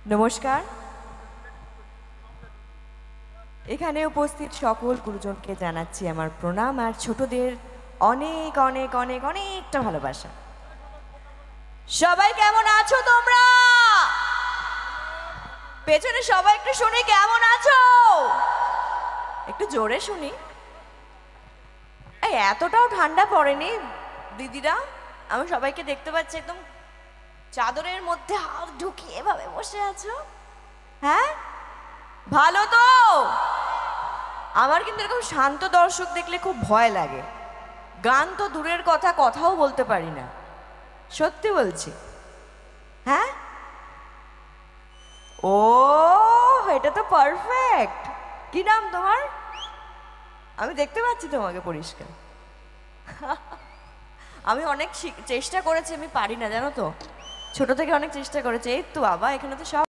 নমস্কার। এখানে উপস্থিত সকল গুরুজনকে জানাচ্ছি আমার প্রণাম আর ছোটদের অনেক অনেক অনেক অনেকটা ভালোবাসা। সবাই কেমন আছো তোমরা? পেছনে সবাই একটু শুনি কেমন আছো, একটু জোরে শুনি। এই এতটাও ঠান্ডা পড়েনি দিদিরা, আমি সবাইকে দেখতে পাচ্ছি একদম চাদরের মধ্যে হাত ঢুকিয়ে এভাবে বসে আছো। হ্যাঁ, ভালো তো? আমার কিন্তু এরকম শান্ত দর্শক দেখলে খুব ভয় লাগে। গান তো দূরের কথা, কথাও বলতে পারি না, সত্যি বলছি। হ্যাঁ, ও এটা তো পারফেক্ট। কি নাম তোমার? আমি দেখতে পাচ্ছি তোমাকে পরিষ্কার। আমি অনেক চেষ্টা করেছি, আমি পারি না জানো তো, ছোট থেকে অনেক চেষ্টা করেছি। এই তো বাবা, এখানে তো সব